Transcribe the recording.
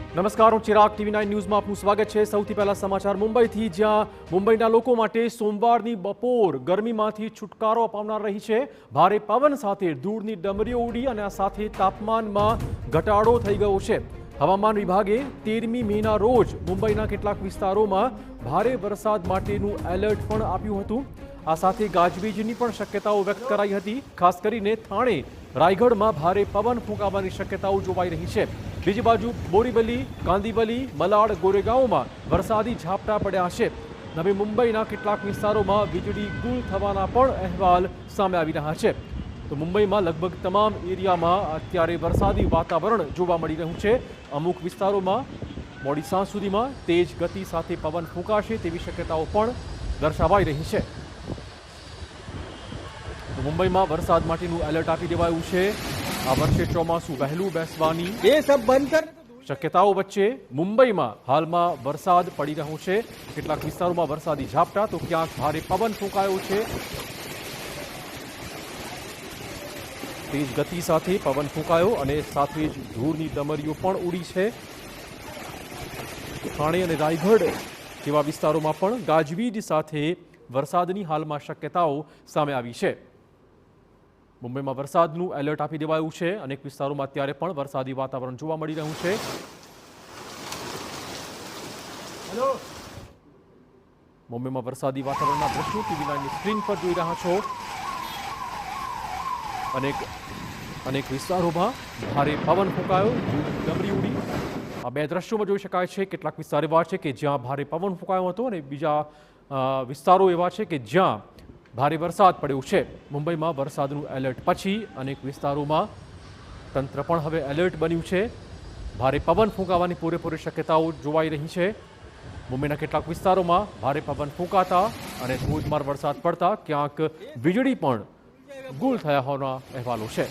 નમસ્કાર, હું ચિરાગ TV9 ન્યૂઝમાં આપનું સ્વાગત છે। સૌથી પહેલા સમાચાર મુંબઈથી, જ્યાં મુંબઈના લોકો માટે સોમવારની બપોર ગરમીમાંથી છુટકારો અપાવનાર રહી છે। ભારે પવન સાથે ધૂળની ડમરીઓ ઉડી અને આ સાથે તાપમાનમાં ઘટાડો થઈ ગયો છે। હવામાન વિભાગે 13મી મેના રોજ મુંબઈના કેટલાક વિસ્તારોમાં ભારે વરસાદ માટેનું એલર્ટ પણ આપ્યું હતું। આ સાથે ગાજવીજની પણ શક્યતાઓ વ્યક્ત કરાઈ હતી। ખાસ કરીને થાણે, રાયગઢમાં ભારે પવન ફૂંકાવાની શક્યતાઓ જોવાઈ રહી છે। બીજી બાજુ બોરીવલી, કાંદિવલી, મલાડ, ગોરેગાંવમાં વરસાદી ઝાપટા પડ્યા છે। નવી મુંબઈના કેટલાક વિસ્તારોમાં વીજળી ગુલ થવાના પણ અહેવાલ સામે આવી રહ્યા છે। તો મુંબઈમાં લગભગ તમામ એરિયામાં અત્યારે વરસાદી વાતાવરણ જોવા મળી રહ્યું છે। અમુક વિસ્તારોમાં મોડી સાંજ સુધીમાં તેજ ગતિ સાથે પવન ફૂંકાશે તેવી શક્યતાઓ પણ દર્શાવાઈ રહી છે। તો મુંબઈમાં વરસાદ માટેનું એલર્ટ આપી દેવાયું છે। આ વર્ષે ચોમાસું વહેલું બેસવાની શક્યતાઓ વચ્ચે મુંબઈમાં હાલમાં વરસાદ પડી રહ્યો છે। કેટલાક વિસ્તારોમાં વરસાદી ઝાપટા, તો ક્યાંક ભારે પવન ફૂંકાયો છે। તેજ ગતિ સાથે પવન ફૂંકાયો અને સાથે જ ધૂળની ડમરીઓ પણ ઉડી છે। થાણે અને રાયગઢ જેવા વિસ્તારોમાં પણ ગાજવીજ સાથે વરસાદની હાલમાં શક્યતાઓ સામે આવી છે। મુંબઈમાં વરસાદનું એલર્ટ આપી દેવાયું છે। અનેક વિસ્તારોમાં અત્યારે પણ વરસાદી વાતાવરણ જોવા મળી રહ્યું છે। મુંબઈમાં વરસાદી વાતાવરણના દ્રશ્યો TV9ની સ્ક્રીન પર જોઈ રહ્યા છો। અનેક વિસ્તારોમાં ભારે પવન ફૂંકાયો, ડમરી ઉડી। આ બે દ્રશ્યોમાં જોઈ શકાય છે। કેટલાક વિસ્તાર એવા છે કે જ્યાં ભારે પવન ફૂંકાયો હતો અને બીજા વિસ્તારો એવા છે કે જ્યાં ભારે વરસાદ પડ્યો છે। મુંબઈમાં વરસાદનું એલર્ટ પછી અનેક વિસ્તારોમાં તંત્ર પણ હવે એલર્ટ બન્યું છે। ભારે પવન ફૂંકાવાની પૂરેપૂરી શક્યતાઓ જોવાઈ રહી છે। મુંબઈના કેટલાક વિસ્તારોમાં ભારે પવન ફૂંકાતા અને ધોધમાર વરસાદ પડતા ક્યાંક વીજળી પણ ગુલ થયા હોવાના અહેવાલો છે।